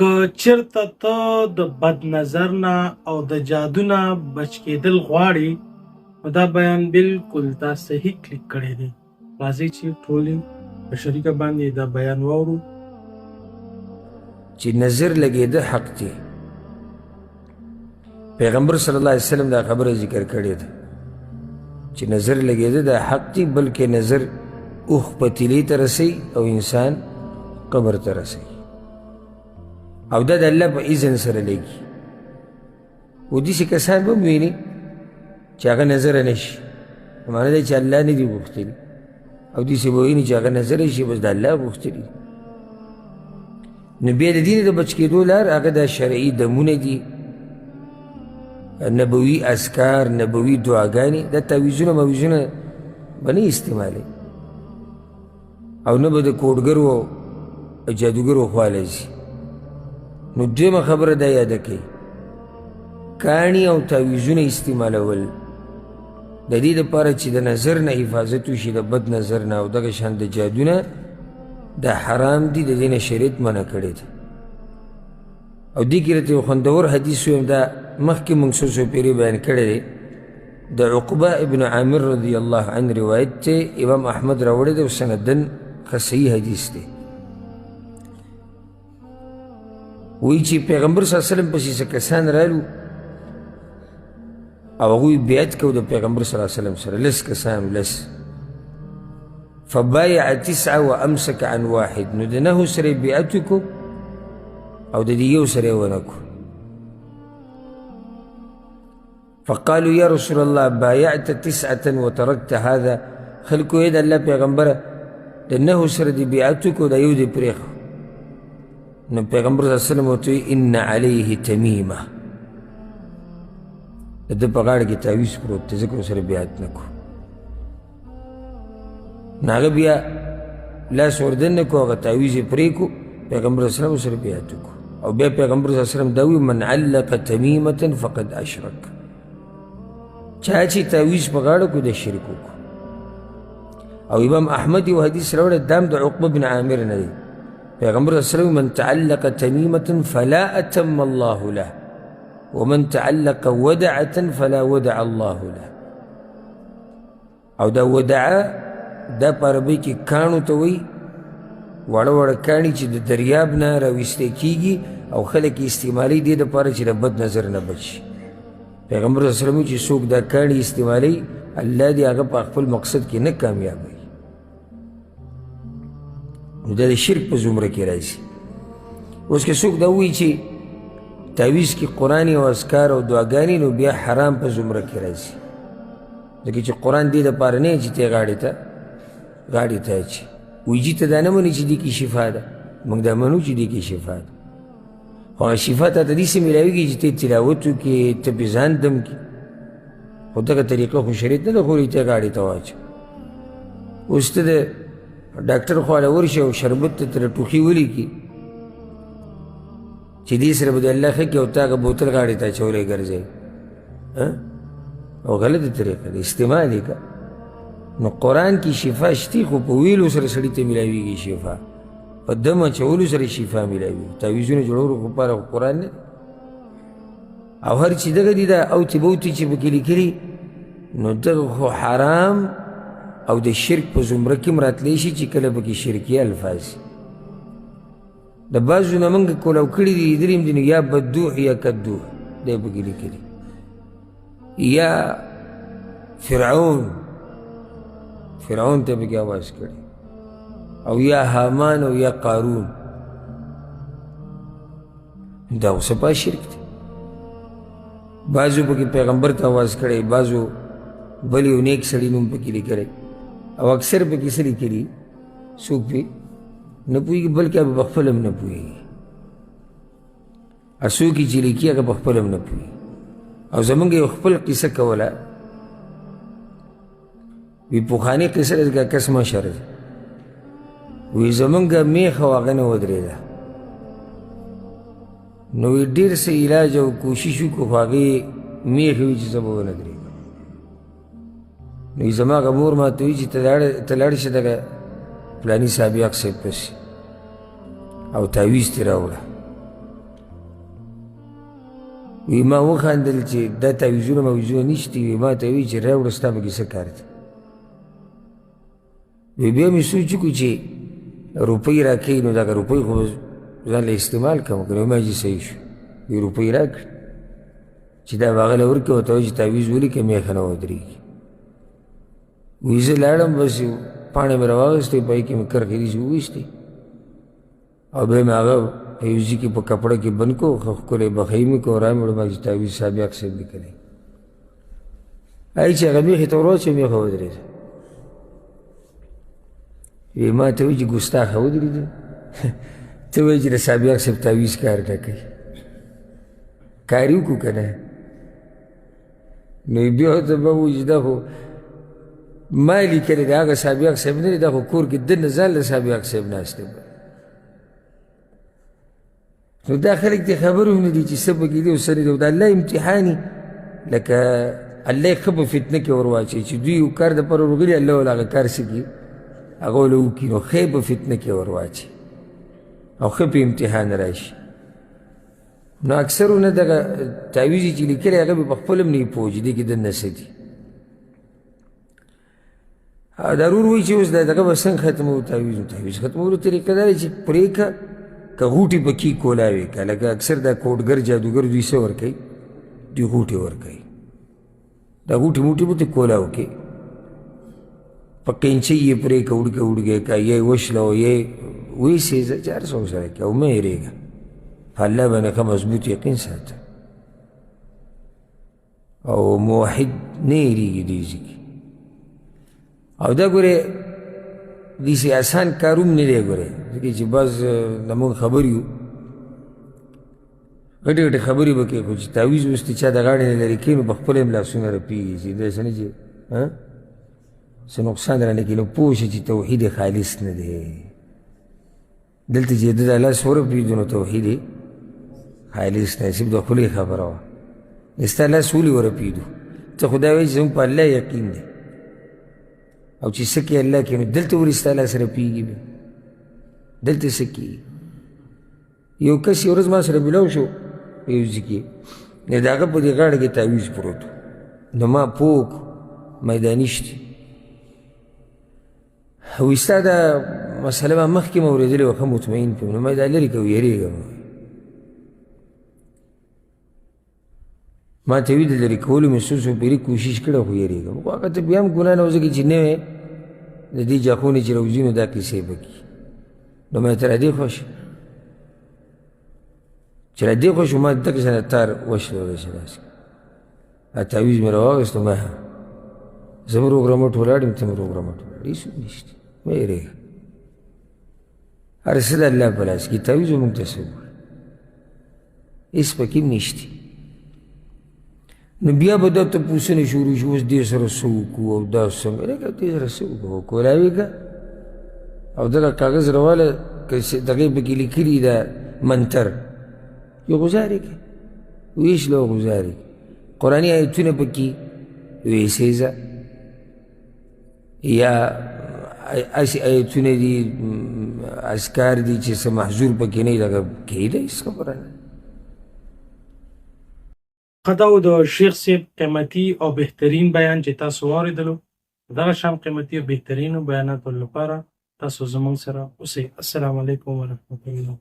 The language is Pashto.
که چېرته ته د بد نظر نه او د جادو نه بچ کېدل غواړې نو دا بیان بالکل تا صحیح کلیک کړی دی. راځئ چې ټولې په شریکه باندې دا بیان واورو چې نظر لګېده حق دی. پیغمبر صلی الله علیه وسلم دا خبره ذکر کړې ده چې نظر لګېده دا حق دی، بلکې نظر اوښ پتیلې ته رسوي او انسان قبر ته رسوي، او دا د الله په اذن سره لګي. و داسې کسان به هم ویني چې هغه نظره نه شي، معنی دی چې الله نه دي غوښتلي، او داسې به ویني چې هغه نظره شي بس د الله غوښتلي. نو بیا د دې نه د بچ کېدو لار هغه دا شرعي دمونه دي، نبوي اذکار، نبوي دعاګانې. دا تعویزونه مویزونه به نه استعمالوي او نه به د کوډګرو او جادوګرو خوا له ځي. نو دویمه خبره دا یاده کوي، کاڼي او تعویزونه استعمالول د دې دپاره چې د نظر نه حفاظت وشي، د بد نظر نه او دغه شان د جادو نه، دا حرام دي، د دې نه شریعت منع کړی ده. او دې کې راته یو خوندور حدیث ویم، دا مخکې موږ څو پیرې بیان کړی دی. د عقبه ابن عامر رضی الله عنه روایت دی، امام احمد راوړی دی او سندن ښه صحیح حدیث دی. وایي چې پیغمبر صلی الله علیه وسلم پسې څه کسان رالو او هغوی بیعت کو د پیغمبر صلی الله علیه وسلم سره، لس کسان، لس. فبایع 9 وامسک عن واحد، نو د 9 سره بیعت وکړو او د دې یو سره یې ونه کړو. فقالوا یا رسول الله بایعت 9 وترکت هذا، خلکو یې د الله پیغمبره د 9 سره دې بیعت وکړو، دا یو دې پرېښو. نو پیغمبر صلی الله علیه وسلم ورته وایي ان علیه تمیمه، د ده په غاړه کې تعویز پروت دی، ځکه ورسره بیعت نه کړو. نو هغه بیا لاس وردن نه کړو، هغه تعویز یې پرېږدو، پیغمبر صلی الله علیه وسلم ورسره بیعت وکړو. او بیا پیغمبر صلی الله علیه وسلم دا وایي من علق تمیمة فقد اشرک، چا چې تعویز په غاړه کړو د شرک وکړو. او امام احمد یو حدیث راوړی، دا هم د عقبه بن عامر نه دی. پیغمبر صلی الله علیه وسلم من تعلق تمیمة فلا اتم الله له ومن تعلق ودعة فلا ودع الله له. او دا ودعه دا په عربۍ کې کاڼو ته وایي، واړه واړه کاڼي چې د دریاب نه راویستی کېږي او خلک یې استعمالوي دې دپاره چې د بد نظر نه بچ شي. پیغمبر صلی الله علیه وسلم چې څوک دا کاڼي استعمالوي، الله دې هغه په خپل مقصد کې نه کامیابوي. نو دا د شرک په زمره کې راځي. اوس که څوک دا وایي چې تعویز کې قرآن او اذکار او دعاګانې، نو بیا حرام په زمره کې راځي، ځکه چې قرآن دې دپاره نه چې ته غاړې ته اچي. ویجي ته دا نه مني چې دې کې شفا ده، موږ دا منو چې دې کې شفا ده، خو هغه شفا ته ته داسې میلاوېږي چې ته تلاوت وکړې، ته پې ځان دم کړي، خو دغه طریقه خو شریعت نه ده خوري ته غاړې ته واچو. اوس ته د ډاکټر خواله ورشي او شربت ته ترې ټوخي ولیکي چې دې سره به د الله ښه کړي، او تا هغه بوتل غاړې ته اچولی ګرځوي، او غلطه طریقه ده، استعمال یې که. نو قرآن کې شفا شتي، خو په ویلو سره سړي ته میلاویږي شفا، په دم اچولو سره شفا میلاویږي. تعویزونه جوړولو لپاره خو قرآن نه دی. او هر چې دغه دي دا اوتې بوتې چې پکې لیکلي، نو دغه خو حرام او د شرک په زمره کې هم راتلی شي چې کله پکې شرکي الفاظ. د بعضو نه موږ کولو کړي دي، لیدلي هم دي، نو یا بدوح یا کدوح دی پکې لیکلي، یا فرعون ته پکې آواز کړي، او یا حامان او یا قارون. دا خو سپا شرک دی. بعضو پکې پیغمبر ته آواز کړی، بعضو بل یو نیک سړي نوم پکې لیکلی، او اکثر پکې څه لیکلي څوک پې نه پوهېږي، بلکې هغه په خپل هم نه پوهېږي، څوک یې چې لیکي هغه په خپل هم نه پوهېږي. او زمونږ یو خپل قصه کوله، وی پوخاني قصه ده، کس مشر دی، وی زمونږ میخ او هغه نه ودرېده، نو وی ډېر څه علاج او کوشش وکړو، خو هغې میخ وي چې زه به ونه درېږم. نو وی زما هغه مور ما ته وایي چې ته لاړ شه دغه فلاني صاحب یاق صاحب پسې او تعویز ترې راوړه. وی ما وخندل چې دا تعویضونه مویزونه نشتی. وی ما ته وی چې راوړه ستا پکې څه کار دی. وی بیا مې سوچ وکړو چې روپۍ راکوي نو دغه روپۍ خو ځان له استعمال کوم که نو ما چې صحیح شو. وی روپۍ راکړي چې دا به هغه له ورکړې ورته وایي چې تعویض ولیکه میخه نه ودرېږي. وی زه لاړم بس پاڼې مې راواغېستې پای کې مې کرښې داسې وویستې او بیا مې هغه په یوزي کې په کپړه کې بند کړو ښه ښکلی بخۍ مې کړو را مې وړه ما چې تعویض سابق صاحب لیکلی. هغې چې هغه میخې ته ور واچوه میخه ودرېده. وی ما ته وایي چې ګستاخه ودرېده ته وایي چې د سابق صاحب تعویض کار نه کوي. کار یې وکړو که نه. نو بیا ورته به ووایي چې دا خو ما لیکلی دی هغه سابق صاحب نه دی دا خو کور کې دننه ځان له سابق صاحب ناست دی. نو دا خلک دې خبرې هم نه دي چې څه پکې دي او څه نه دي. او د الله امتحاني لکه الله یې ښه په فتنه کې ور واچوي چې دوی یو کار دپاره ورغلي الله ول هغه کار څه کړي هغه ول وکړي نو ښه په فتنه کې ور واچوي او ښه په امتحان راشي. نو اکثرونه دغه تعویض چې لیکلی هغه به په خپل هم نه وي پوه چې دې کې دننه څه دي. ضرور وایي چې اوس دغه به څنګه ختموو تعویض ختمولو طریقه دا دی چې پرېږه که غوټې پکې کولاوې که لکه اکثر دا کوډګر جادوګر دوی څه ورکوي دوی غوټې ورکوي. دا غوټې موټې به ته کولاو کې په قینچۍ یې پرېږه وړګه که یا یې وشله او یا یې ویسېږه چې هر څه ورسره کوې او مه هېرېږه په الله باندې ښه مضبوط یقین ساته او موحد نه هېرېږي دې ځای کې. او دا ګورې داسې اسان کار هم نه دی ګورې ځکه چې بعض د موږ خبر یو غټې غټې خبرې به کوې خو چې تعویض اوس د چا د غاړې نه لرې کوي نو په خپله هم لاسونه رپېږي چې داسې نه چې څه نقصان رانه کړي. نو پوه شه چې توحید خالص نه دی. دلته چې د لاس ورپېږدو نو توحید خالص نه صرف د خولې خبره وه. ستا لاس ولې ورپېږدو ته خو دا وایي چې زموږ په الله یقین دی او چې څه کې الله کې نو دلته ولې ستا لاس رپېږي بیا دلته څه کېږي. یو کس یو ورځ ما سره ملاو شو په یو ځای کې نو د هغه په دې غاړه کې تعویض پروت نو ما پوه کړو ما دا نشته. وایي ستا دا مسله ما مخکې مې اورېدلې وه ښه مطمئن کړم نو ما دا لرې کوو یېرېږم. ما ته وي د لرې کولو مې څو څو پیرې کوشش کړی خو یېرېږم. خو هغه ته بیا هم ګناه نه وه ځکه چې نه وې د دې جاخونې چې روځي نو دا کیسې به کړي. نو ما ته را دې خوښ چې را دې خوښ ما دغه شانه تار وشله داسې داسې دا تعویض مې راواخېست نو ما زه به روغرمټ ولاړ یم ته مې روغرمټ ولاړ هېڅوک نشته مه یېرېږه. هر څه د الله په لاس کې تعویض به موږ ته څه وکړي هېڅ پکې هم نشته. نو بیا به دا تپوسونه شروع شي اوس دې سره څه وکړو او دا څنګه لکه دې سره څه وکړو کولاوې که او دغه کاغذ راواله که دغې پکې لیکلي دا منتر یو غزارې که ویشله او غزارې قرآني ایتونه پکې ویسېږه یا اسې ایتونه دي اذکار دي چې څه محظور پکې نه وي دغه کېده هېڅ خبره نه. دا و د شیخ صاحب قیمتي او بهترین بیان چې تاسو واورېدلو. دغه شان قیمتي او بهترینو بیاناتو لپاره تاسو زموږ سره اوسئ. السلام علیکم ورحمة الله.